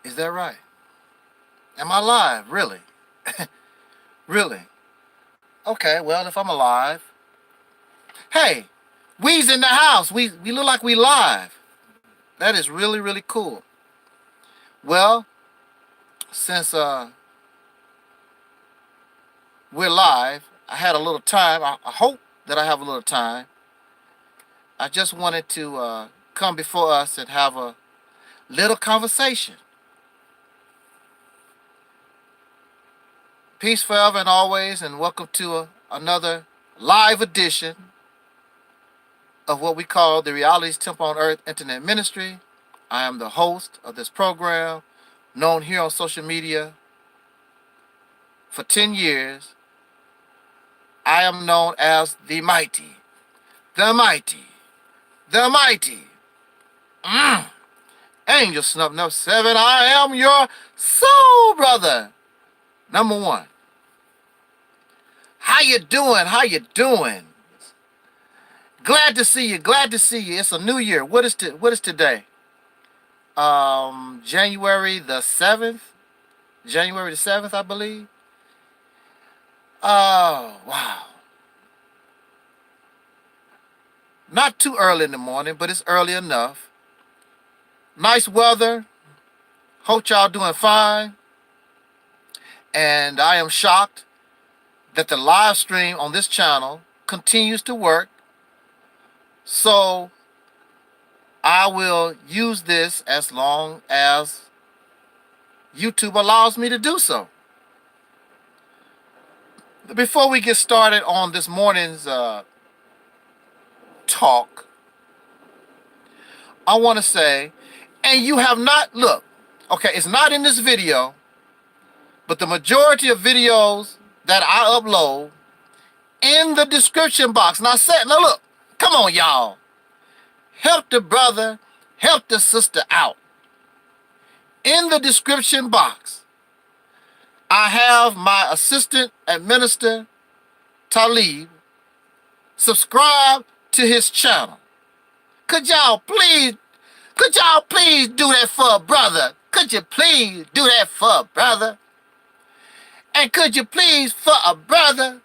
Is that right? Am I live? Really? Really? Okay, well, if I'm alive. Hey, we's in the house. We look like we live. That is really, really cool. Well, since we're live, I had a little time. I hope that I have a little time. I just wanted to come before us and have a little conversation. Peace forever and always, and welcome to another live edition of what we call the Realist Temple on Earth Internet Ministry. I am the host of this program, known here on social media for 10 years. I am known as the Mighty, the Mighty, the Mighty. Angel Snub 7, I am your soul brother. Number one. How you doing? How you doing? Glad to see you. Glad to see you. It's a new year. What is today? January the 7th. January the 7th, I believe. Oh, wow. Not too early in the morning, but it's early enough. Nice weather. Hope y'all doing fine. And I am shocked that the live stream on this channel continues to work. So I will use this as long as YouTube allows me to do so. Before we get started on this morning's talk, I want to say, and you have not, look, okay, it's not in this video, but the majority of videos that I upload in the description box. Now look, come on, y'all. Help the brother, help the sister out. In the description box, I have my assistant administrator, Taalik, subscribe to his channel. Could y'all please do that for a brother? Could you please do that for a brother? And could you please, for a brother,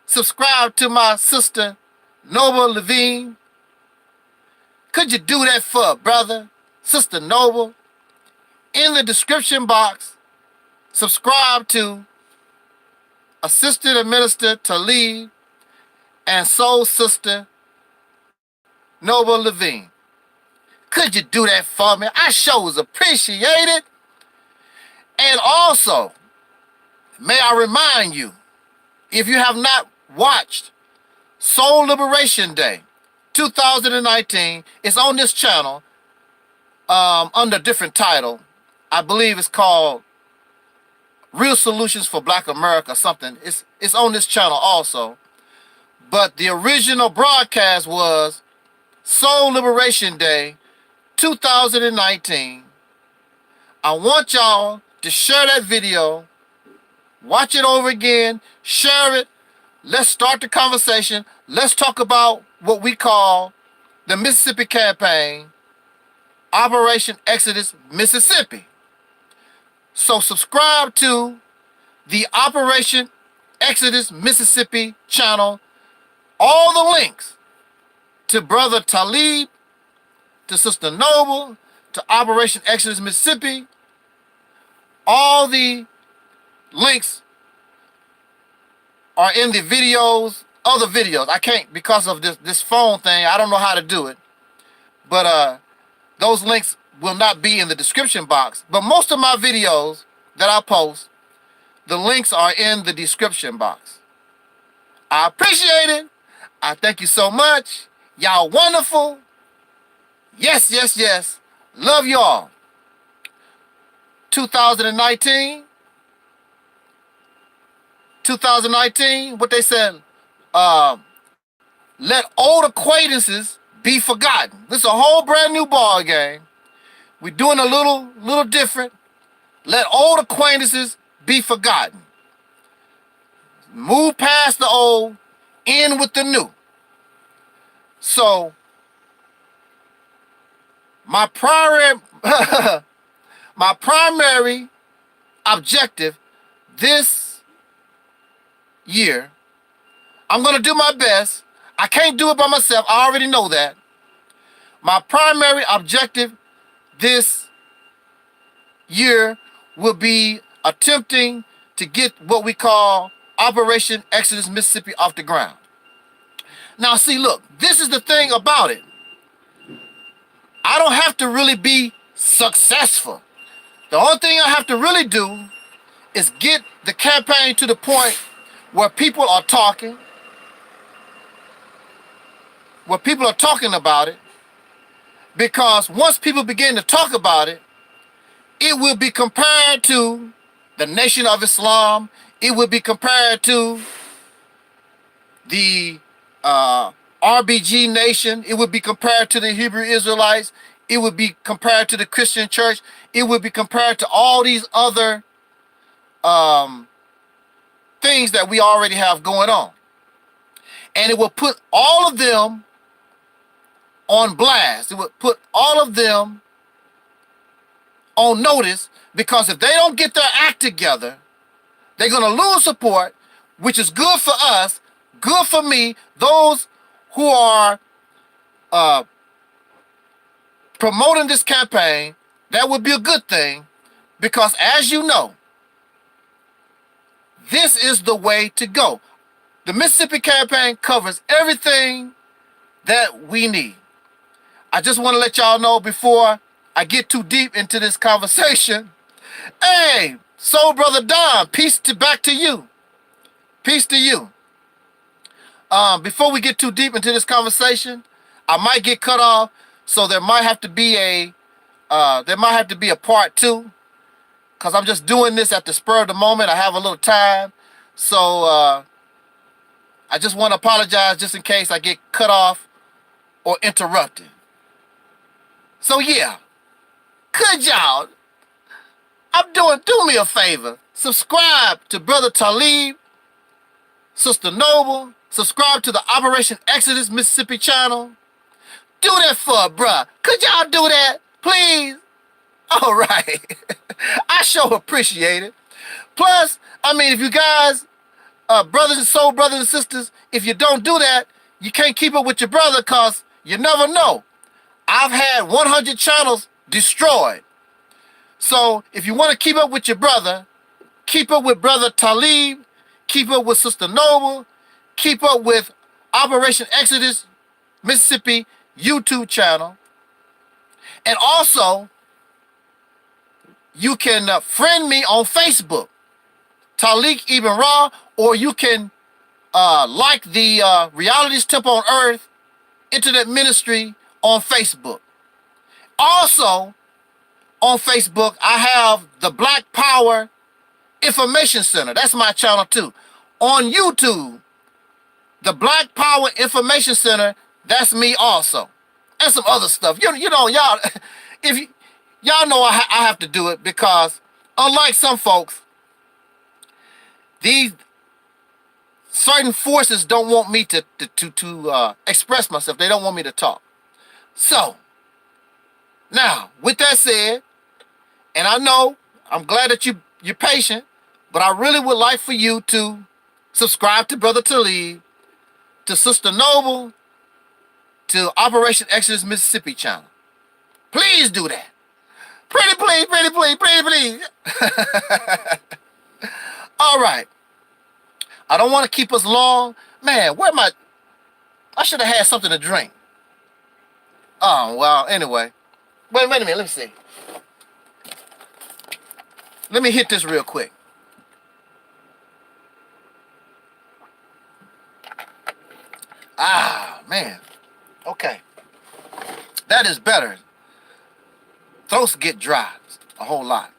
subscribe to my sister, Noble Levine? Could you do that for a brother, Sister Noble? In the description box, subscribe to Assistant Administrator Taalik and Soul Sister Noble Levine. Could you do that for me? I sure was appreciate it. And also, may I remind you, if you have not watched Soul Liberation Day 2019, it's on this channel under a different title. I believe it's called Real Solutions for Black America or something. It's on this channel also. But the original broadcast was Soul Liberation Day 2019. I want y'all to share that video. Watch it over again, share it. Let's start the conversation. Let's talk about what we call the Mississippi Campaign, Operation Exodus Mississippi. So subscribe to the Operation Exodus Mississippi channel. All the links to Brother Taalik, to Sister Noble, to Operation Exodus Mississippi, all the links are in the videos, other videos. I can't, because of this phone thing, I don't know how to do it. But those links will not be in the description box. But most of my videos that I post, the links are in the description box. I appreciate it. I thank you so much. Y'all wonderful. Yes, yes, yes. Love y'all. 2019, what they said, let old acquaintances be forgotten. This is a whole brand new ball game. We're doing a little different. Let old acquaintances be forgotten. Move past the old, in with the new. So my primary My primary objective this year, I'm going to do my best. I can't do it by myself. I already know that. My primary objective this year will be attempting to get what we call Operation Exodus Mississippi off the ground. Now, see, look, this is the thing about it. I don't have to really be successful. The only thing I have to really do is get the campaign to the point where people are talking, about it, because once people begin to talk about it, it will be compared to the Nation of Islam. It will be compared to the RBG Nation. It would be compared to the Hebrew Israelites. It would be compared to the Christian church. It would be compared to all these other things that we already have going on. And it will put all of them on blast. It would put all of them on notice, because if they don't get their act together, they're going to lose support, which is good for us, good for me, those who are promoting this campaign. That would be a good thing, because as you know, this is the way to go. The Mississippi campaign covers everything that we need. I just want to let y'all know before I get too deep into this conversation. Hey, Soul Brother Don, back to you. Peace to you. Before we get too deep into this conversation, I might get cut off, so there might have to be a part two, because I'm just doing this at the spur of the moment. I have a little time, so I just want to apologize just in case I get cut off or interrupted. So yeah, could y'all, do me a favor, subscribe to Brother Taalik, Sister Noble, subscribe to the Operation Exodus Mississippi channel. Do that for bruh. Could y'all do that, please? All right. I sure appreciate it. Plus, I mean, if you guys, brothers and soul brothers and sisters, if you don't do that, you can't keep up with your brother, because you never know. I've had 100 channels destroyed. So if you want to keep up with your brother, keep up with Brother Taalik, keep up with Sister Noble, keep up with Operation Exodus Mississippi YouTube channel. And also, you can friend me on Facebook, Taalik Ibn'rad, or you can like the Reality's Temple on Earth Internet Ministry on Facebook. Also, on Facebook, I have the Black Power Information Center. That's my channel too. On YouTube, the Black Power Information Center, that's me also. And some other stuff. You know, y'all, y'all know I have to do it, because unlike some folks, these certain forces don't want me to express myself. They don't want me to talk. So, now, with that said, and I know, I'm glad that you're patient, but I really would like for you to subscribe to Brother Taalik, to Sister Noble, to Operation Exodus Mississippi channel. Please do that. Pretty please, pretty please, pretty please. All right. I don't want to keep us long. Man, I should have had something to drink. Oh, well, anyway. Wait a minute, let me see. Let me hit this real quick. Ah, man. Okay. That is better. Throats get dry a whole lot.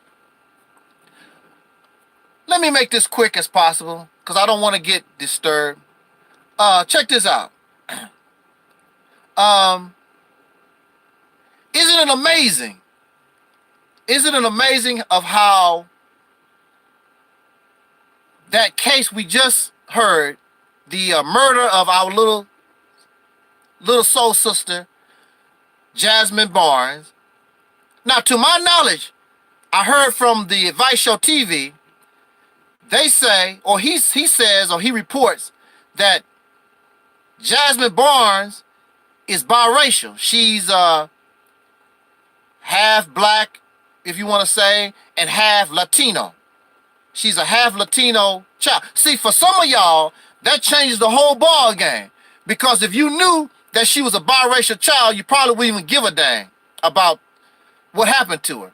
Let me make this quick as possible, because I don't want to get disturbed. Check this out. Isn't it amazing? Isn't it amazing of how that case we just heard, the murder of our little soul sister, Jasmine Barnes. Now, to my knowledge, I heard from the Advice Show TV, they say, or he says, or he reports that Jasmine Barnes is biracial. She's half black, if you want to say, and half Latino. She's a half Latino child. See, for some of y'all, that changes the whole ball game. Because if you knew that she was a biracial child, you probably wouldn't even give a dang about what happened to her.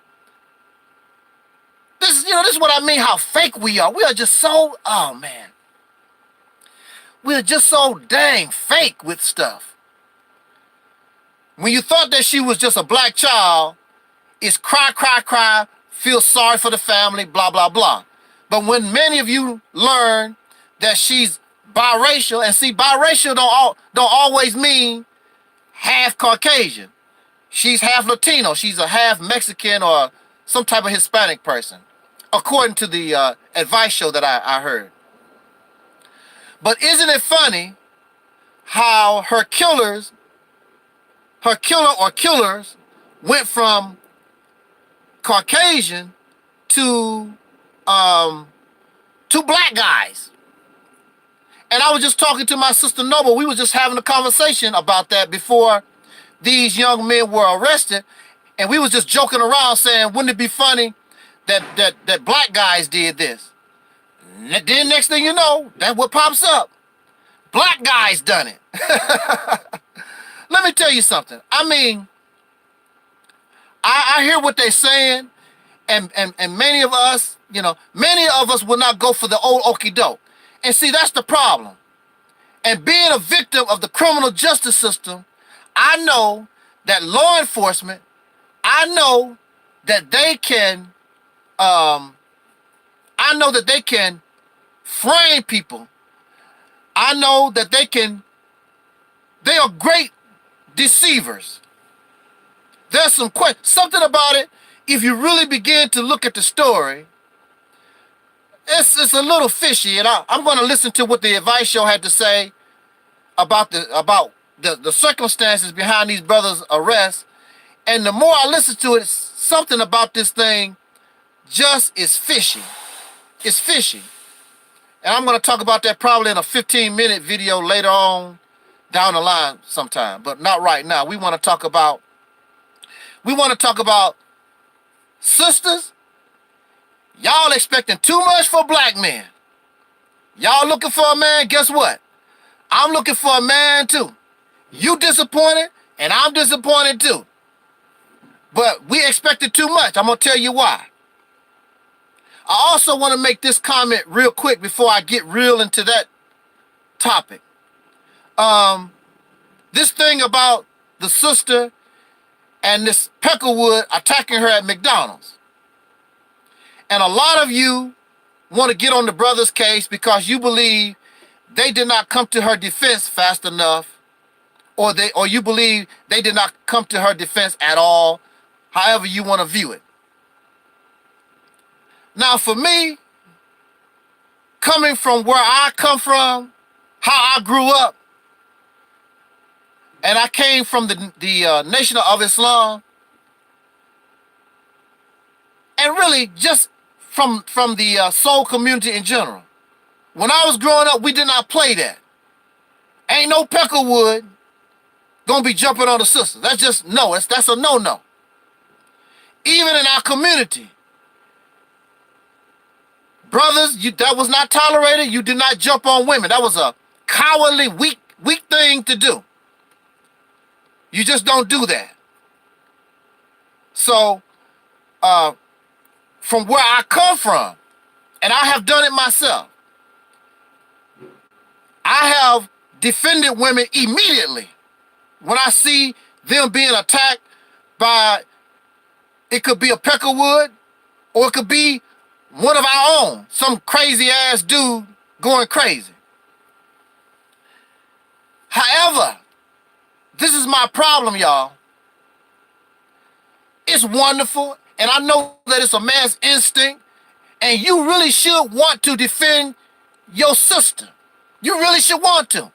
This is what I mean, how fake we are. We are just so, oh man. We are just so dang fake with stuff. When you thought that she was just a black child, it's cry, cry, cry, feel sorry for the family, blah, blah, blah. But when many of you learn that she's biracial, and see, biracial don't always mean half Caucasian. She's half Latino. She's a half Mexican or some type of Hispanic person, according to the Advice Show that I heard. But isn't it funny how her killer or killers went from Caucasian to black guys? And I was just talking to my sister Noble. We were just having a conversation about that before these young men were arrested. And we was just joking around saying, wouldn't it be funny that black guys did this? And then next thing you know, that's what pops up. Black guys done it. Let me tell you something. I mean, I hear what they're saying, and many of us, many of us will not go for the old okie doke. And see, that's the problem. And being a victim of the criminal justice system, I know that law enforcement, I know that they can frame people. I know that they are great deceivers. There's something about it, if you really begin to look at the story, it's a little fishy, and I'm going to listen to what the Advice Show had to say about the circumstances behind these brothers' arrests. And the more I listen to it, something about this thing just is fishy. It's fishy. And I'm going to talk about that probably in a 15-minute video later on down the line sometime, but not right now. We want to talk about sisters. Y'all expecting too much for black men. Y'all looking for a man, guess what? I'm looking for a man too. You disappointed, and I'm disappointed too. But we expected too much. I'm going to tell you why. I also want to make this comment real quick before I get real into that topic. This thing about the sister and this Peckerwood attacking her at McDonald's. And a lot of you want to get on the brother's case because you believe they did not come to her defense fast enough, or you believe they did not come to her defense at all, however you want to view it. Now, for me, coming from where I come from, how I grew up, and I came from the Nation of Islam, and really just from the soul community in general. When I was growing up, we did not play that. Ain't no Peckerwood gonna be jumping on the sister. That's just no. That's a no-no. Even in our community, brothers, that was not tolerated. You did not jump on women. That was a cowardly, weak thing to do. You just don't do that. So, from where I come from, and I have done it myself, I have defended women immediately when I see them being attacked by, it could be a Peckerwood, or it could be one of our own, some crazy ass dude going crazy. However, this is my problem, y'all. It's wonderful, and I know that it's a man's instinct, and you really should want to defend your sister. You really should want to.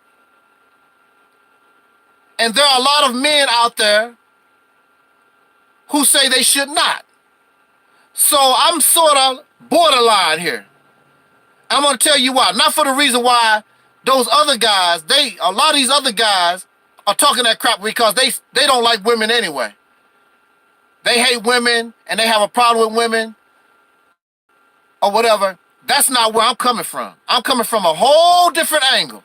And there are a lot of men out there who say they should not. So I'm sort of borderline here. I'm going to tell you why. Not for the reason why those other guys, a lot of these other guys are talking that crap because they don't like women anyway. They hate women and they have a problem with women or whatever. That's not where I'm coming from. I'm coming from a whole different angle.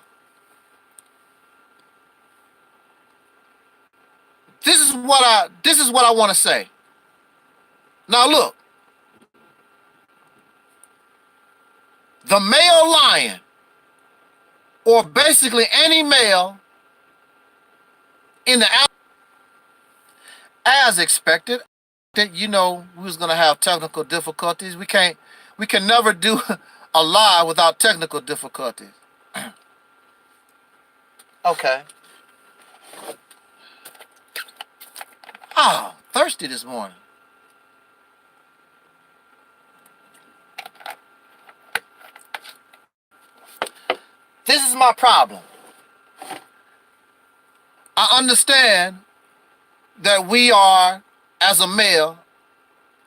This is what I want to say. Now look. The male lion, or basically any male in the, as expected, that we was gonna have technical difficulties. We can never do a live without technical difficulties. Okay. Oh, thirsty this morning. This is my problem. I understand that we are, as a male,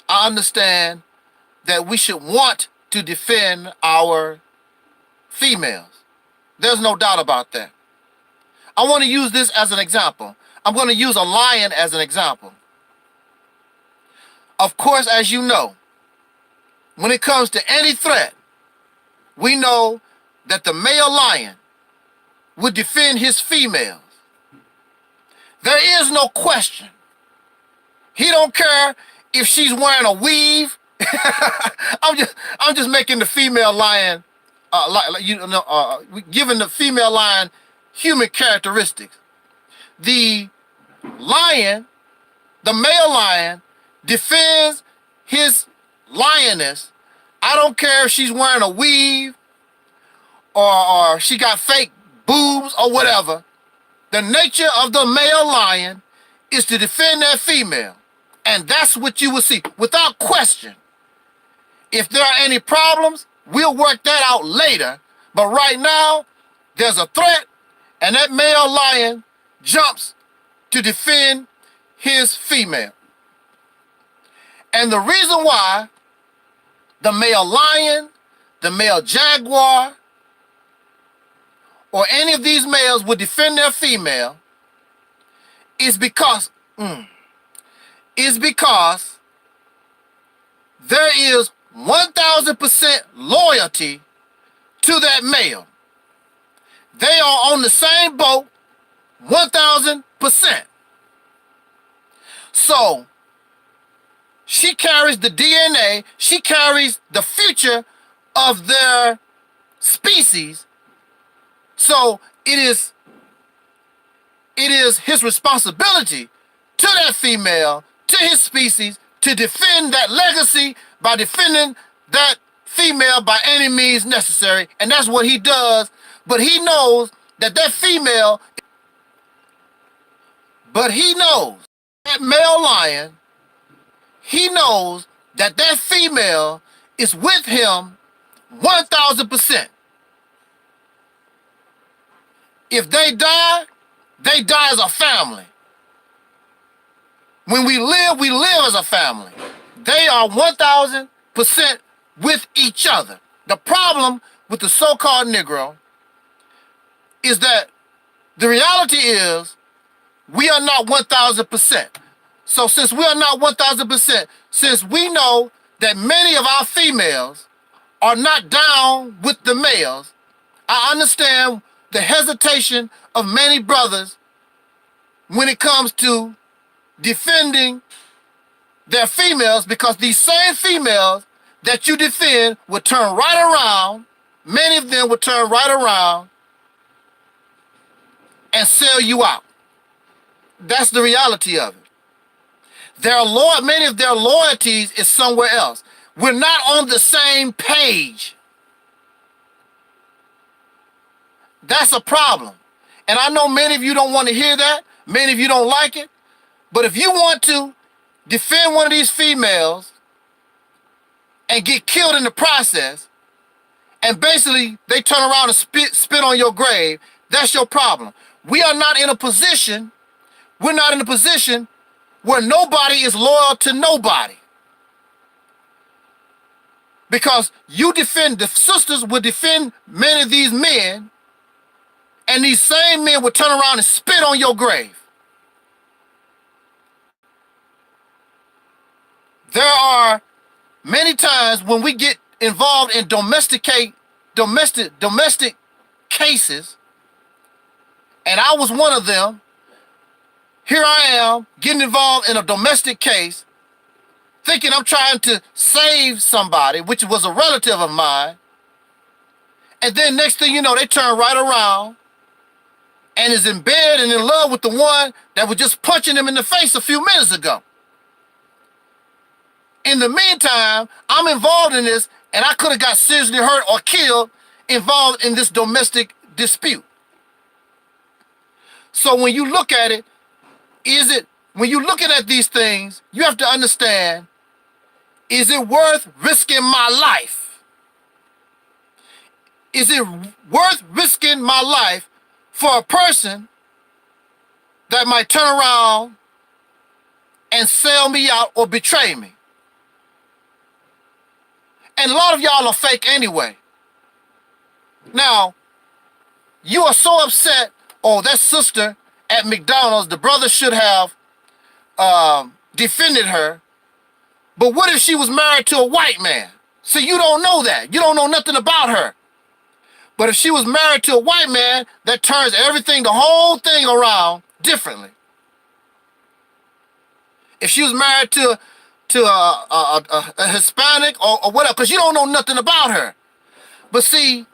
I understand that we should want to defend our females. There's no doubt about that. I want to use this as an example. I'm going to use a lion as an example. Of course, as you know, when it comes to any threat, we know that the male lion would defend his females. There is no question. He don't care if she's wearing a weave. I'm just making the female lion, giving the female lion human characteristics. The lion, the male lion, defends his lioness. I don't care if she's wearing a weave or she got fake boobs or whatever. The nature of the male lion is to defend that female. And that's what you will see, without question. If there are any problems, we'll work that out later. But right now, there's a threat, and that male lion jumps to defend his female. And the reason why the male lion, the male jaguar, or any of these males would defend their female is because there is 1,000% loyalty to that male. They are on the same boat 1,000%. So she carries the DNA, she carries the future of their species. So it is his responsibility to that female, to his species, to defend that legacy by defending that female by any means necessary. And that's what he does. But he knows that female, that male lion, he knows that female is with him 1,000%. If they die as a family. When we live as a family. They are 1,000% with each other. The problem with the so-called Negro is that the reality is we are not 1,000%. So since we are not 1,000%, since we know that many of our females are not down with the males, I understand the hesitation of many brothers when it comes to defending their females, because these same females that you defend will turn right around, many of them will turn right around and sell you out. That's the reality of it. Many of their loyalties is somewhere else. We're not on the same page. That's a problem. And I know many of you don't want to hear that. Many of you don't like it. But if you want to defend one of these females and get killed in the process, and basically they turn around and spit on your grave, that's your problem. We're not in a position where nobody is loyal to nobody. Because the sisters would defend many of these men, and these same men would turn around and spit on your grave. There are many times when we get involved in domestic cases, and I was one of them. Here I am getting involved in a domestic case, thinking I'm trying to save somebody, which was a relative of mine. And then next thing you know, they turn right around and is in bed and in love with the one that was just punching him in the face a few minutes ago. In the meantime, I'm involved in this, and I could have got seriously hurt or killed involved in this domestic dispute. So when you look at it, when you're looking at these things, you have to understand, is it worth risking my life? Is it worth risking my life for a person that might turn around and sell me out or betray me? And a lot of y'all are fake anyway. Now, you are so upset, oh, that sister at McDonald's, the brother should have defended her. But what if she was married to a white man? See, you don't know that. You don't know nothing about her. But if she was married to a white man, that turns everything, the whole thing around differently. If she was married to a Hispanic or whatever, because you don't know nothing about her. But see,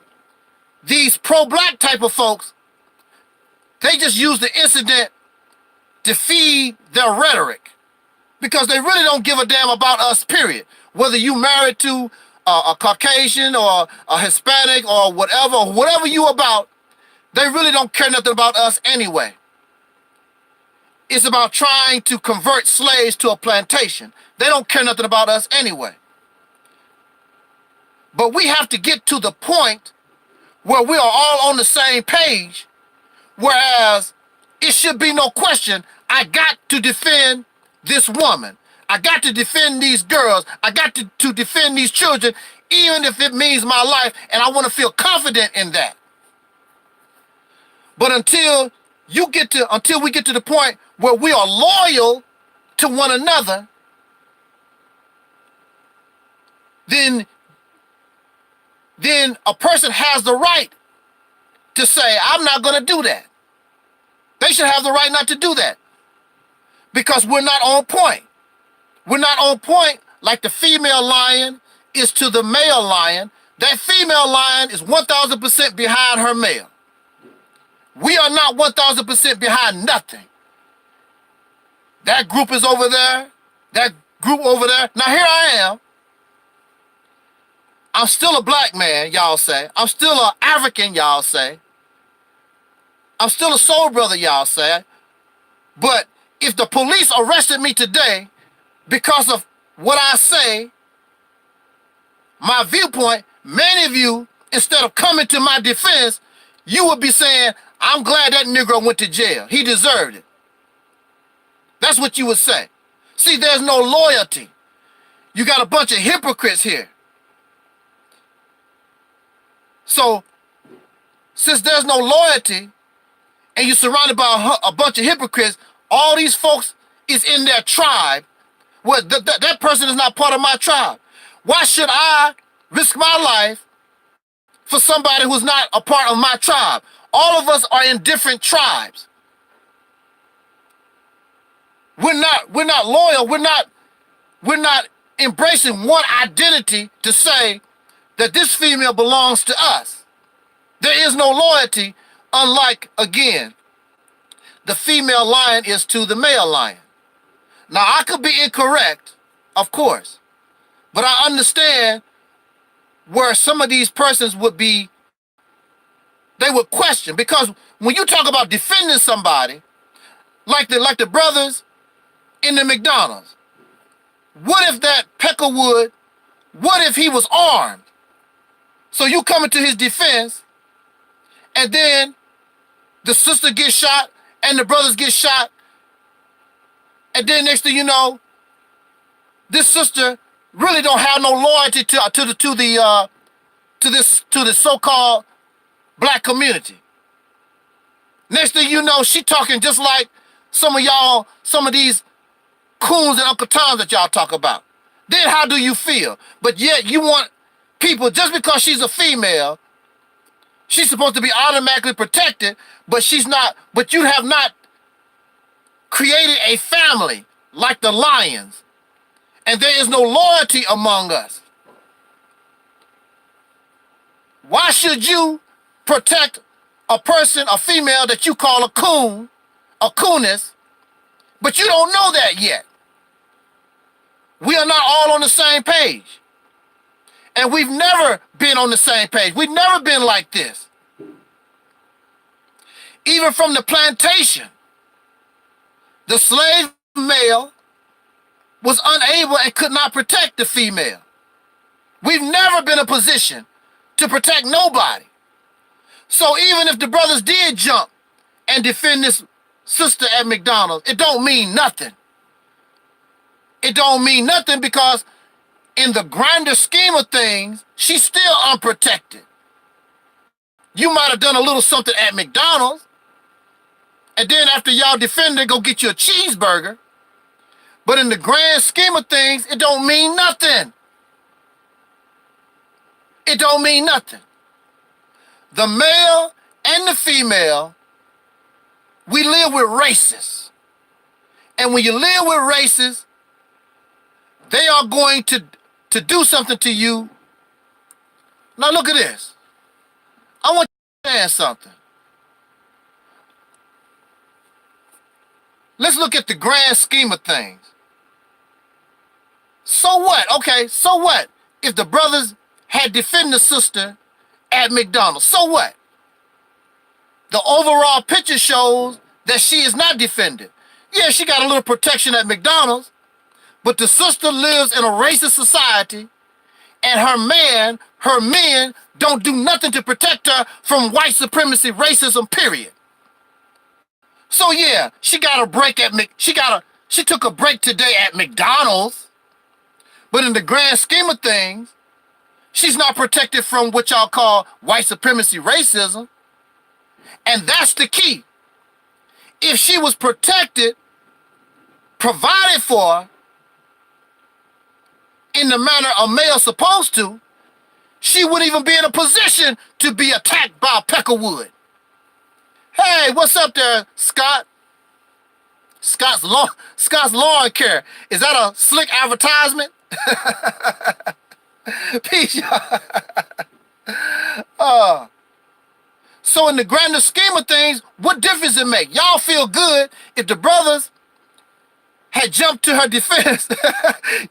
these pro-black type of folks, they just use the incident to feed their rhetoric, because they really don't give a damn about us, period. Whether you married to a Caucasian or a Hispanic or whatever you about, they really don't care nothing about us anyway. It's about trying to convert slaves to a plantation. They don't care nothing about us anyway. But we have to get to the point where we are all on the same page, whereas it should be no question, I got to defend this woman. I got to defend these girls. I got to defend these children, even if it means my life, and I want to feel confident in that. But until we get to the point where we are loyal to one another, then a person has the right to say, I'm not going to do that. They should have the right not to do that, because we're not on point. We're not on point like the female lion is to the male lion. That female lion is 1,000% behind her male. We are not 1,000% behind nothing. That group is over there. That group over there. Now here I am. I'm still a black man, y'all say. I'm still an African, y'all say. I'm still a soul brother, y'all say. But if the police arrested me today because of what I say, my viewpoint, many of you, instead of coming to my defense, you would be saying, I'm glad that Negro went to jail. He deserved it. That's what you would say. See, there's no loyalty. You got a bunch of hypocrites here. So, since there's no loyalty, and you're surrounded by a bunch of hypocrites, all these folks is in their tribe. Well, that person is not part of my tribe. Why should I risk my life for somebody who's not a part of my tribe? All of us are in different tribes. We're not loyal. We're not embracing one identity to say that this female belongs to us. There is no loyalty, unlike, again, the female lion is to the male lion. Now, I could be incorrect, of course, but I understand where some of these persons would be, they would question, because when you talk about defending somebody, like the brothers in the McDonald's, what if that Peckerwood, what if he was armed? So you come into his defense, and then the sister gets shot, and the brothers get shot, and then next thing you know, this sister really don't have no loyalty to this so-called black community. Next thing you know, she talking just like some of y'all, some of these coons and Uncle Toms that y'all talk about. Then how do you feel? But yet you want people, just because she's a female, she's supposed to be automatically protected, but she's not, but you have not created a family like the lions. And there is no loyalty among us. Why should you protect a person, a female that you call a coon, a cooness, but you don't know that yet? We are not all on the same page. And we've never been on the same page. We've never been like this. Even from the plantation, the slave male was unable and could not protect the female. We've never been in a position to protect nobody. So even if the brothers did jump and defend this sister at McDonald's, it don't mean nothing. It don't mean nothing because in the grander scheme of things, she's still unprotected. You might have done a little something at McDonald's, and then after y'all defend her, go get you a cheeseburger. But in the grand scheme of things, it don't mean nothing. It don't mean nothing. The male and the female, we live with racists. And when you live with racists, they are going to do something to you. Now look at this. I want you to understand something. Let's look at the grand scheme of things. So what? Okay, so what? If the brothers had defended the sister at McDonald's, so what? The overall picture shows that she is not defended. Yeah, she got a little protection at McDonald's, but the sister lives in a racist society, and her men don't do nothing to protect her from white supremacy, racism, period. So yeah, she got a break at she took a break today at McDonald's, but in the grand scheme of things, she's not protected from what y'all call white supremacy, racism. And that's the key. If she was protected, provided for, in the manner a male's supposed to, she wouldn't even be in a position to be attacked by a peck of wood. Hey, what's up there, Scott? Scott's Lawn Care. Is that a slick advertisement? Peace, y'all. So in the grander scheme of things, what difference it make? Y'all feel good if the brothers had jumped to her defense.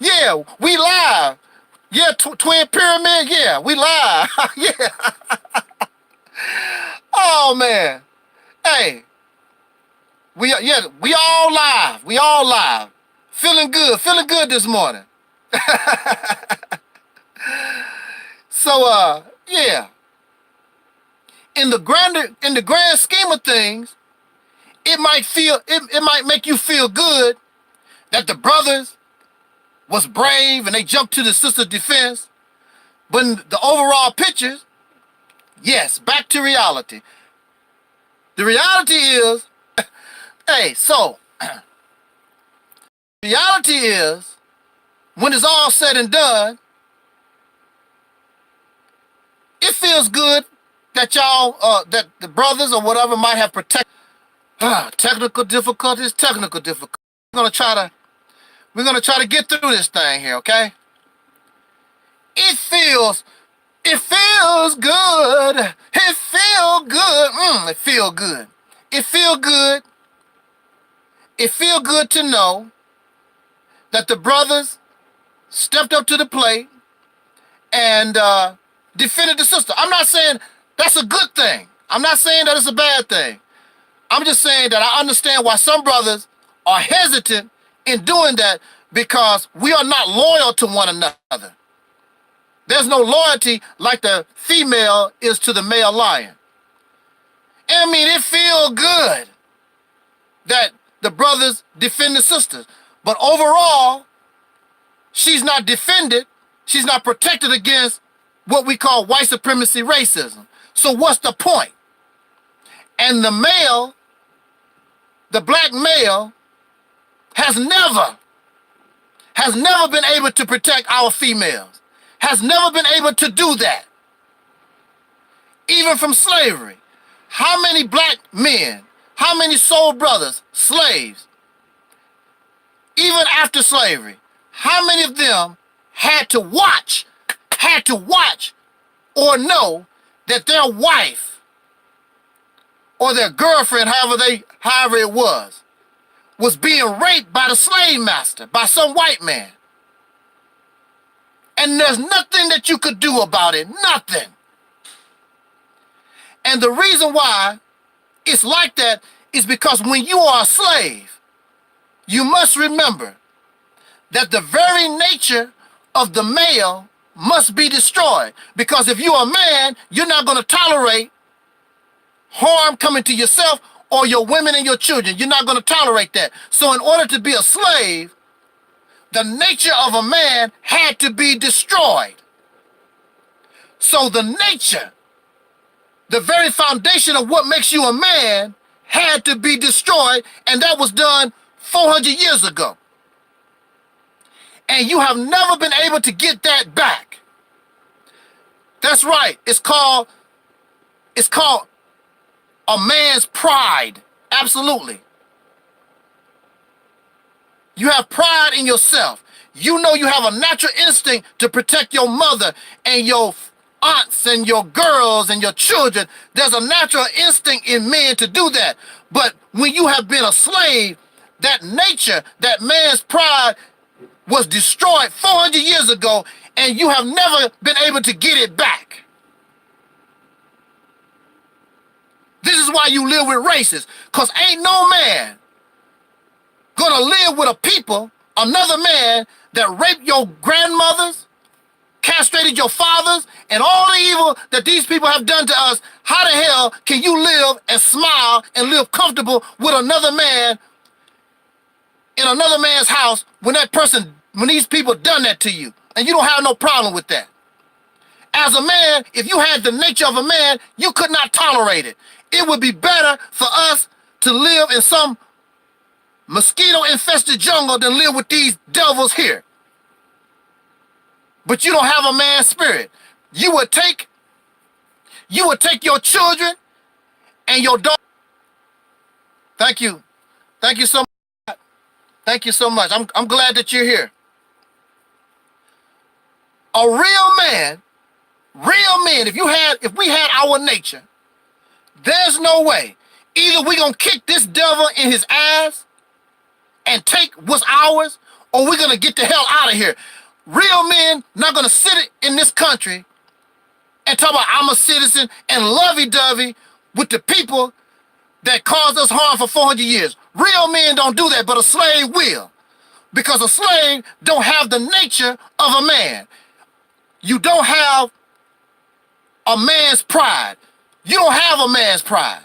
Yeah, we live. Yeah, Twin Pyramid, yeah, we live. Yeah. Oh, man. Hey, we all live. We all live. Feeling good this morning. So, yeah. In the grand scheme of things, it might make you feel good that the brothers was brave and they jumped to the sister's defense. But in the overall pictures, yes, back to reality. The reality is, hey, so, reality is, when it's all said and done, it feels good that y'all, that the brothers or whatever might have protected. Technical difficulties. We're gonna try to get through this thing here, okay? It feels good. It feel good. It feel good to know that the brothers stepped up to the plate and defended the sister. I'm not saying that's a good thing. I'm not saying that it's a bad thing. I'm just saying that I understand why some brothers are hesitant in doing that, because we are not loyal to one another. There's no loyalty like the female is to the male lion. And I mean, it feels good that the brothers defend the sisters. But overall, she's not defended, she's not protected against what we call white supremacy racism. So what's the point? And the male, the black male, has never been able to protect our females, has never been able to do that. Even from slavery, how many black men, how many soul brothers, slaves, even after slavery, how many of them had to watch or know that their wife or their girlfriend, however it was being raped by the slave master, by some white man? And there's nothing that you could do about it, nothing. And the reason why it's like that is because when you are a slave, you must remember that the very nature of the male must be destroyed. Because if you're a man, you're not going to tolerate harm coming to yourself or your women and your children. You're not going to tolerate that. So in order to be a slave, the nature of a man had to be destroyed. So the nature, the very foundation of what makes you a man, had to be destroyed, and that was done 400 years ago. And you have never been able to get that back. That's right. It's called a man's pride. Absolutely. You have pride in yourself. You know you have a natural instinct to protect your mother and your aunts and your girls and your children. There's a natural instinct in men to do that. But when you have been a slave, that nature, that man's pride was destroyed 400 years ago, and you have never been able to get it back. This is why you live with racists, because ain't no man gonna live with a people, another man, that raped your grandmothers, castrated your fathers, and all the evil that these people have done to us. How the hell can you live and smile and live comfortable with another man in another man's house when these people done that to you, and you don't have no problem with that? As a man, if you had the nature of a man, you could not tolerate it. It would be better for us to live in some mosquito-infested jungle than live with these devils here. But you don't have a man's spirit. You would take your children and your dog. Thank you. Thank you so much. Thank you so much. I'm glad that you're here. A real man, if we had our nature, there's no way. Either we're going to kick this devil in his ass and take what's ours, or we're going to get the hell out of here. Real men not going to sit in this country and talk about I'm a citizen and lovey-dovey with the people that caused us harm for 400 years. Real men don't do that, but a slave will. Because a slave don't have the nature of a man. You don't have a man's pride. You don't have a man's pride.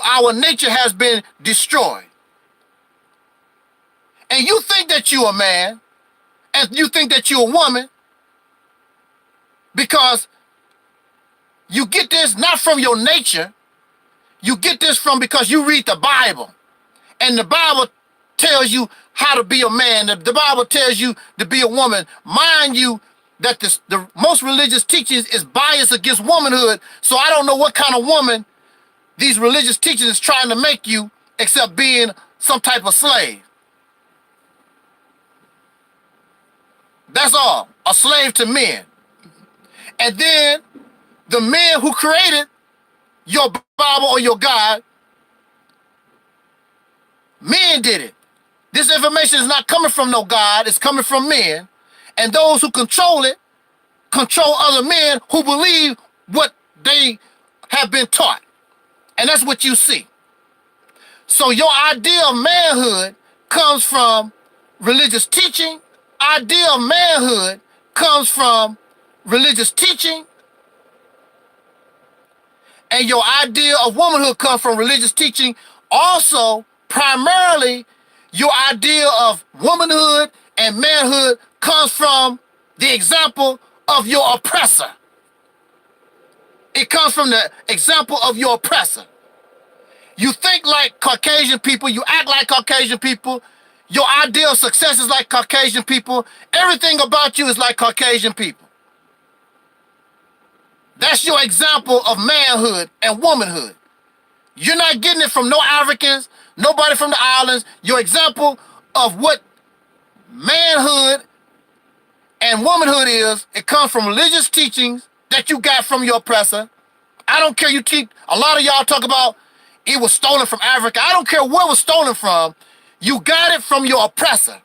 Our nature has been destroyed. And you think that you're a man, and you think that you're a woman, because you get this not from your nature, you get this from because you read the Bible. And the Bible tells you how to be a man. The Bible tells you to be a woman. Mind you, that the most religious teachings is biased against womanhood, so I don't know what kind of woman these religious teachings is trying to make you, except being some type of slave. That's all. A slave to men. And then the men who created your Bible or your God, men did it. This information is not coming from no God, it's coming from men. And those who control it, control other men who believe what they have been taught. And that's what you see. So your idea of manhood comes from religious teaching. Idea of manhood comes from religious teaching. And your idea of womanhood comes from religious teaching, also primarily your idea of womanhood and manhood comes from the example of your oppressor. It comes from the example of your oppressor. You think like Caucasian people, you act like Caucasian people, your idea of success is like Caucasian people, everything about you is like Caucasian people. That's your example of manhood and womanhood. You're not getting it from no Africans, nobody from the islands. Your example of what manhood and womanhood is, it comes from religious teachings that you got from your oppressor. I don't care, you teach, a lot of y'all talk about it was stolen from Africa. I don't care where it was stolen from. You got it from your oppressor.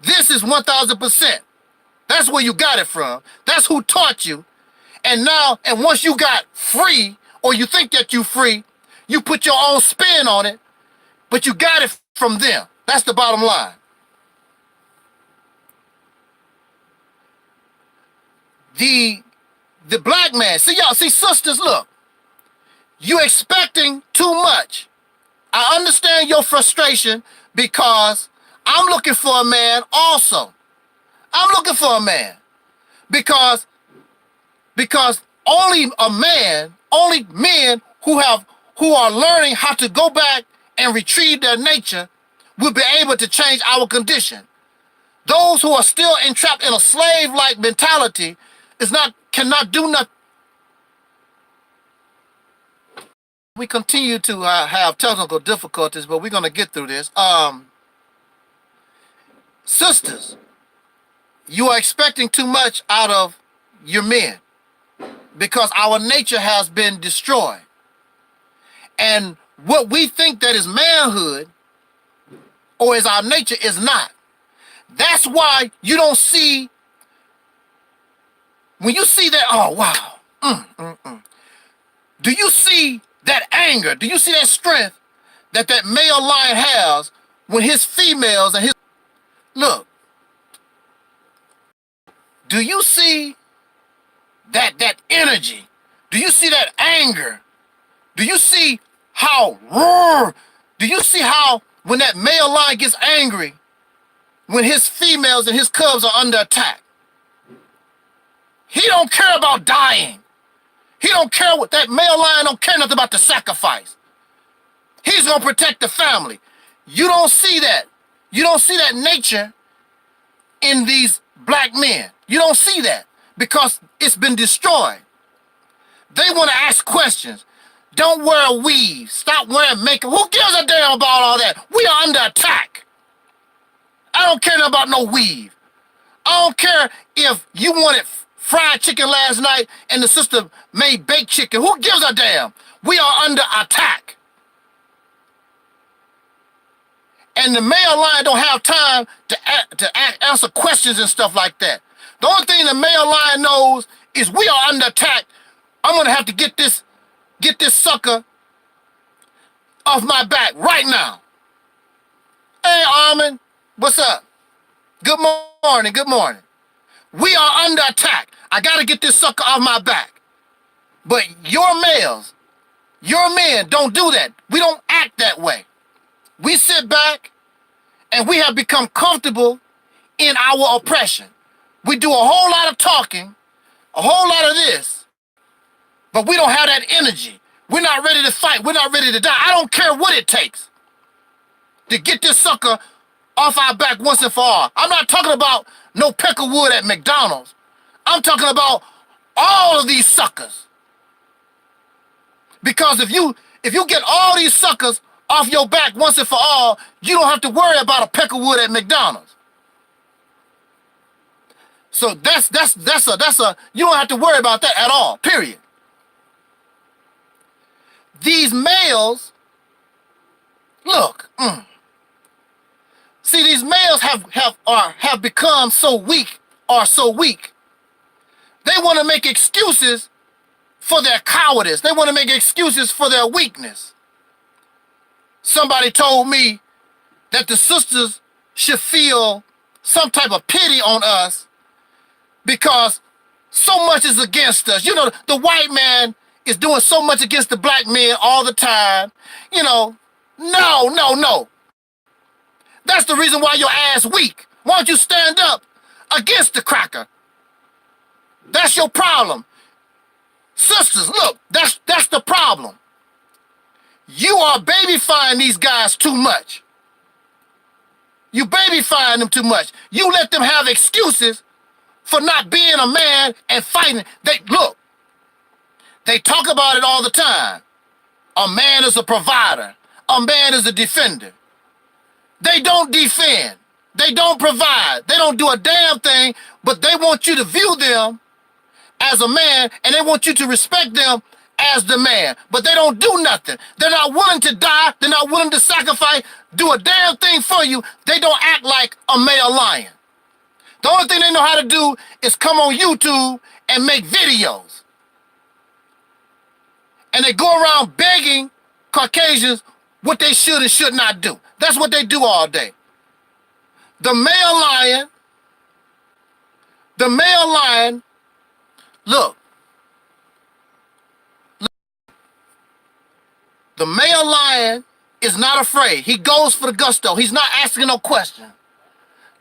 This is 1000%. That's where you got it from. That's who taught you. And now, and once you got free, or you think that you free, you put your own spin on it, but you got it from them. That's the bottom line. The black man, see y'all, see sisters, look, you expecting too much. I understand your frustration because I'm looking for a man also. I'm looking for a man because only men who are learning how to go back and retrieve their nature will be able to change our condition. Those who are still entrapped in a slave-like mentality cannot do nothing. We continue to have technical difficulties, but we're going to get through this. Sisters, you are expecting too much out of your men because our nature has been destroyed. And what we think that is manhood or is our nature is not. That's why you don't see, when you see that, oh, wow. Do you see that anger? Do you see that strength that male lion has when his females and his... Look, do you see that energy? Do you see that anger? Do you see how roar? Do you see how when that male lion gets angry, when his females and his cubs are under attack, he don't care about dying. He don't care what that male lion don't care nothing about the sacrifice. He's gonna protect the family. You don't see that. You don't see that nature in these black men. You don't see that because it's been destroyed. They want to ask questions. Don't wear a weave. Stop wearing makeup. Who gives a damn about all that? We are under attack. I don't care about no weave. I don't care if you wanted fried chicken last night and the sister made baked chicken. Who gives a damn? We are under attack. And the male lion don't have time to answer questions and stuff like that. The only thing the male lion knows is we are under attack. I'm gonna have to get this sucker off my back right now. Hey, Armin, what's up? Good morning, good morning. We are under attack. I gotta get this sucker off my back. But your males, your men don't do that. We don't act that way. We sit back and we have become comfortable in our oppression. We do a whole lot of talking, a whole lot of this, but we don't have that energy. We're not ready to fight. We're not ready to die. I don't care what it takes to get this sucker off our back once and for all. I'm not talking about no peck of wood at McDonald's. I'm talking about all of these suckers. Because if you get all these suckers off your back once and for all, you don't have to worry about a peck of wood at McDonald's. So that's you don't have to worry about that at all, period. These males, look, see, these males have become so weak. They want to make excuses for their cowardice. They want to make excuses for their weakness. Somebody told me that the sisters should feel some type of pity on us because so much is against us. You know, the white man is doing so much against the black men all the time. You know, No, no, no. That's the reason why your ass weak. Why don't you stand up against the cracker? That's your problem. Sisters, look, that's the problem. You are babyfying these guys too much. You babyfying them too much. You let them have excuses for not being a man and fighting. Look, they talk about it all the time. A man is a provider. A man is a defender. They don't defend. They don't provide. They don't do a damn thing, but they want you to view them as a man, and they want you to respect them as the man. But they don't do nothing. They're not willing to die. They're not willing to sacrifice, do a damn thing for you. They don't act like a male lion. The only thing they know how to do is come on YouTube and make videos. And they go around begging Caucasians what they should and should not do. That's what they do all day. The male lion, look, the male lion is not afraid. He goes for the gusto. He's not asking no question.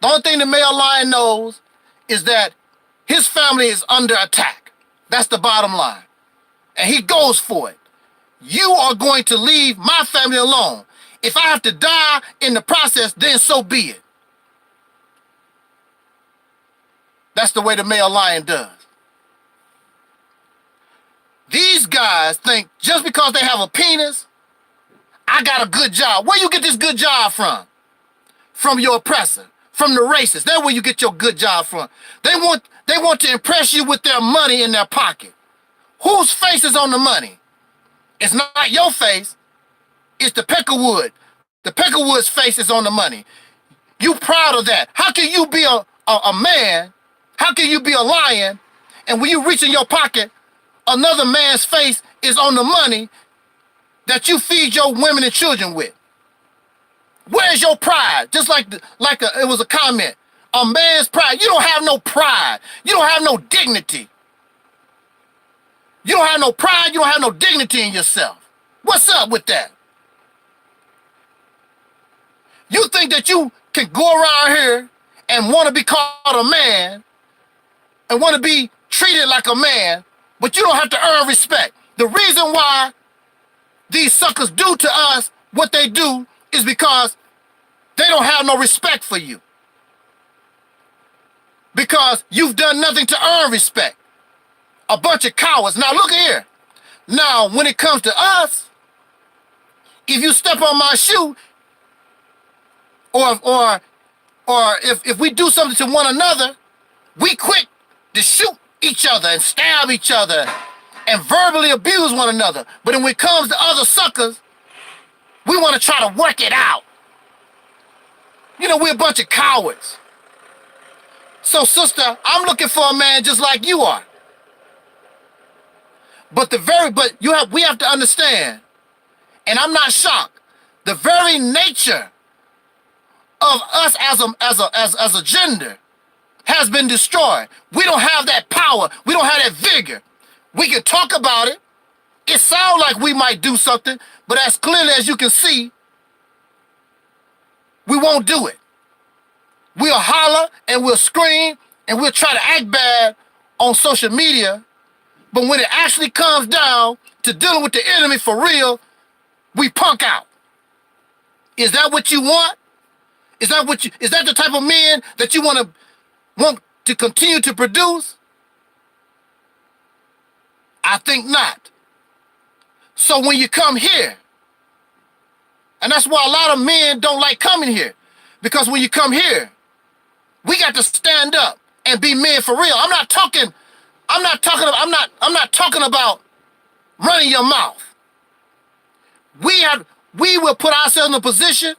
The only thing the male lion knows is that his family is under attack. That's the bottom line. And he goes for it. You are going to leave my family alone. If I have to die in the process, then so be it. That's the way the male lion does. These guys think just because they have a penis, I got a good job. Where you get this good job from? From your oppressor, from the racist. That's where you get your good job from. They want to impress you with their money in their pocket. Whose face is on the money? It's not your face. It's the Peckerwood. The Peckerwood's face is on the money. You proud of that. How can you be a man? How can you be a lion? And when you reach in your pocket, another man's face is on the money that you feed your women and children with. Where's your pride? Just it was a comment. A man's pride. You don't have no pride. You don't have no dignity. You don't have no pride. You don't have no dignity in yourself. What's up with that? You think that you can go around here and want to be called a man and want to be treated like a man, but you don't have to earn respect. The reason why these suckers do to us what they do is because they don't have no respect for you. Because you've done nothing to earn respect. A bunch of cowards. Now look here. Now when it comes to us, if you step on my shoe, or if we do something to one another, we quick to shoot each other and stab each other and verbally abuse one another. But when it comes to other suckers, we want to try to work it out. You know, we're a bunch of cowards. So sister, I'm looking for a man just like you are. But we have to understand, and I'm not shocked, the very nature of us as a gender has been destroyed. We don't have that power. We don't have that vigor. We can talk about it. It sounds like we might do something, but as clearly as you can see, we won't do it. We'll holler and we'll scream and we'll try to act bad on social media, but when it actually comes down to dealing with the enemy for real, we punk out. Is that what you want? Is that the type of men that you want to continue to produce? I think not. So when you come here, and that's why a lot of men don't like coming here, because when you come here, we got to stand up and be men for real. I'm not talking about running your mouth. We will put ourselves in a position.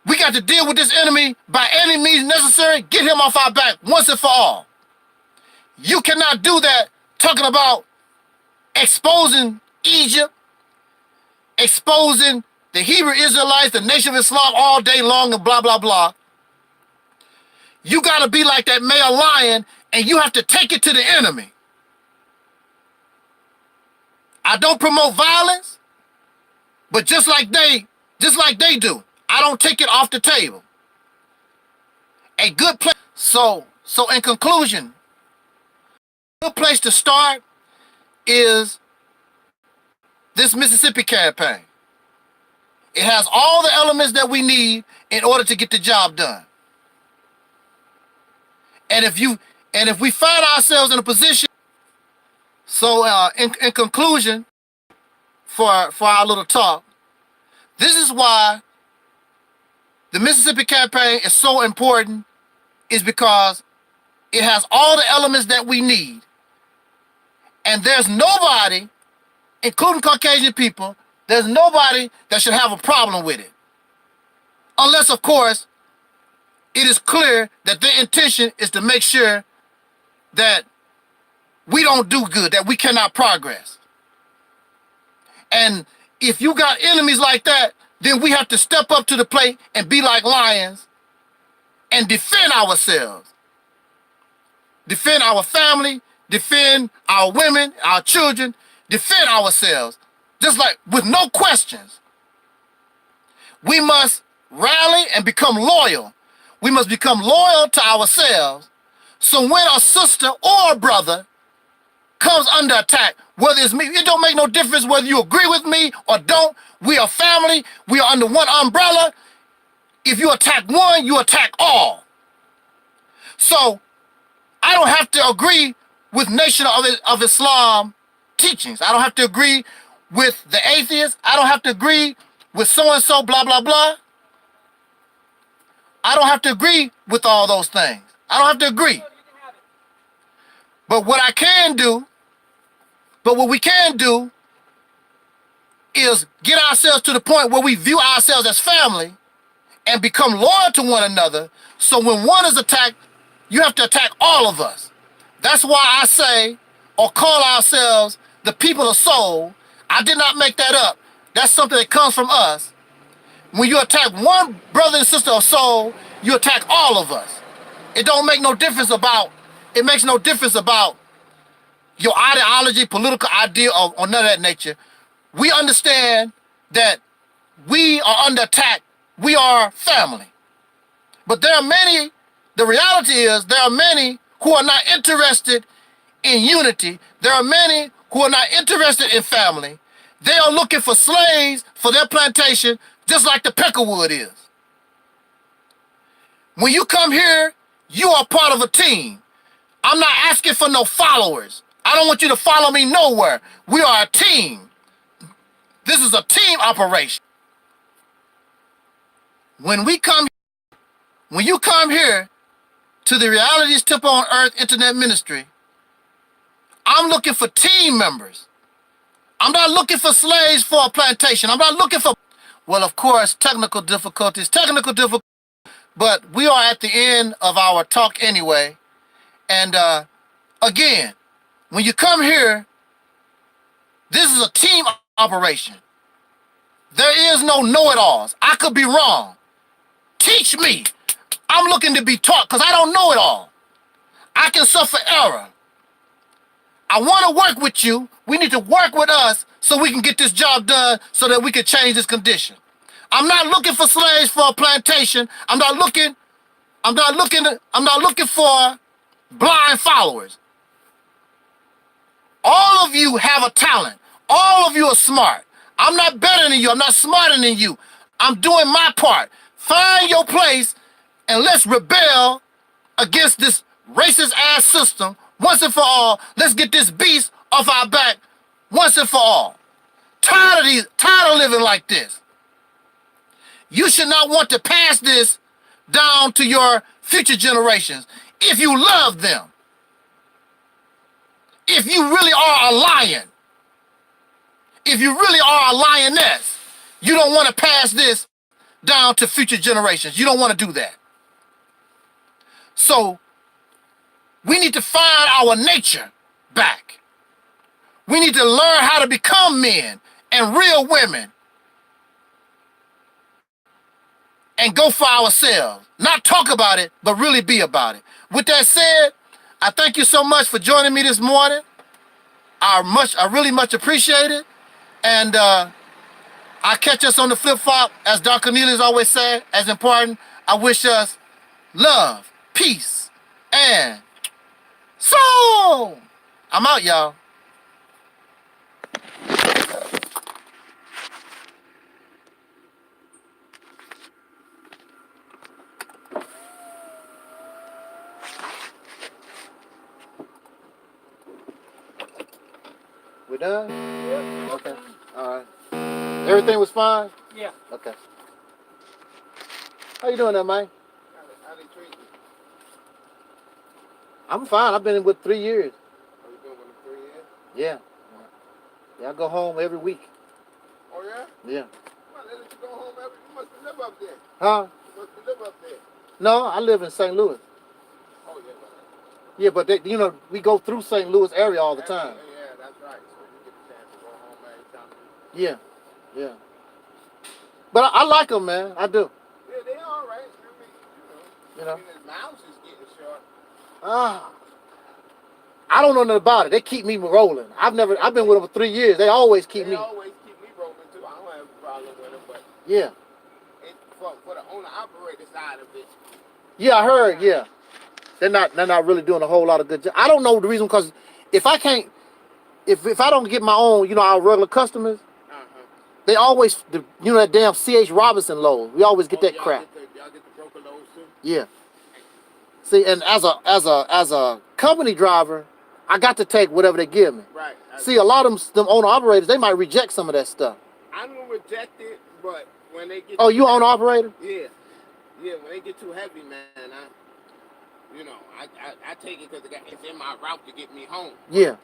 We got to deal with this enemy by any means necessary. Get him off our back once and for all. You cannot do that talking about exposing Egypt, exposing the Hebrew Israelites, the Nation of Islam all day long and blah, blah, blah. You got to be like that male lion and you have to take it to the enemy. I don't promote violence, But just like they do, I don't take it off the table. A good place. So in conclusion, a good place to start is this Mississippi campaign. It has all the elements that we need in order to get the job done. And if we find ourselves in a position, in conclusion, for our little talk, this is why the Mississippi campaign is so important, is because it has all the elements that we need. And there's nobody, including Caucasian people, there's nobody that should have a problem with it. Unless, of course, it is clear that their intention is to make sure that we don't do good, that we cannot progress. And if you got enemies like that, then we have to step up to the plate and be like lions and defend ourselves. Defend our family, defend our women, our children, defend ourselves, just like with no questions. We must rally and become loyal. We must become loyal to ourselves. So when a sister or a brother comes under attack, whether it's me, it don't make no difference whether you agree with me or don't. We are family. We are under one umbrella. If you attack one, you attack all. So I don't have to agree with Nation of Islam teachings. I don't have to agree with the atheists. I don't have to agree with so-and-so, blah, blah, blah. I don't have to agree with all those things. I don't have to agree. But what we can do is get ourselves to the point where we view ourselves as family and become loyal to one another. So when one is attacked, you have to attack all of us. That's why I say, or call ourselves the people of soul. I did not make that up. That's something that comes from us. When you attack one brother and sister of soul, you attack all of us. It makes no difference about your ideology, political idea, or none of that nature. We understand that we are under attack. We are family. But the reality is there are many who are not interested in unity. There are many who are not interested in family. They are looking for slaves for their plantation, just like the Peckerwood is. When you come here, you are part of a team. I'm not asking for no followers. I don't want you to follow me nowhere. We are a team. This is a team operation. When you come here to the Reality's Temple on Earth Internet Ministry, I'm looking for team members. I'm not looking for slaves for a plantation. I'm not looking for, well, of course, technical difficulties, but we are at the end of our talk anyway. And again, when you come here, this is a team operation. There is no know-it-alls. I could be wrong. Teach me. I'm looking to be taught because I don't know it all. I can suffer error. I want to work with you. We need to work with us so we can get this job done so that we can change this condition. I'm not looking for slaves for a plantation. I'm not looking for blind followers. All of you have a talent. All of you are smart. I'm not better than you. I'm not smarter than you. I'm doing my part. Find your place and let's rebel against this racist ass system once and for all. Let's get this beast off our back once and for all. Tired of living like this. You should not want to pass this down to your future generations if you love them. If you really are a lion, if you really are a lioness, you don't want to pass this down to future generations. You don't want to do that. So we need to find our nature back. We need to learn how to become men and real women and go for ourselves. Not talk about it, but really be about it. With that said, I thank you so much for joining me this morning. I really much appreciate it. And I'll catch us on the flip-flop. As Dr. Cornelius always said, as important, I wish us love, peace, and soul. I'm out, y'all. We done? Yeah. Okay. All right. Everything was fine? Yeah. Okay. How you doing there, man? How they treat you? I'm fine. I've been in with 3 years. How you doing with them 3 years? Yeah. Yeah, I go home every week. Oh, yeah? Yeah. Well, they let you go home every... You must live up there. Huh? You must live up there. No, I live in St. Louis. Oh, yeah. Yeah, but they, you know, we go through St. Louis area all the time. Yeah, that's right. So you get the chance to go home every time. Yeah. Yeah. But I like them, man. I do. Yeah, they all right. You know? I mean, his mouth is getting short. I don't know nothing about it. They keep me rolling. I've been with them for 3 years. They always keep me. They always keep me rolling, too. I don't have a problem with them, but... Yeah. For the owner-operator side of it... Yeah, I heard, yeah. They're not really doing a whole lot of good job. I don't know the reason, because if I can't... If I don't get my own, you know, our regular customers, they always, you know, that damn C.H. Robinson load. We always get that crap. Y'all get the broker loads, too? Yeah. See, and as a company driver, I got to take whatever they give me. Right. See, a lot of them owner-operators, they might reject some of that stuff. I don't reject it, but when they get... Oh, you owner-operator? Yeah. Yeah, when they get too heavy, man, I take it because it's in my route to get me home. Yeah.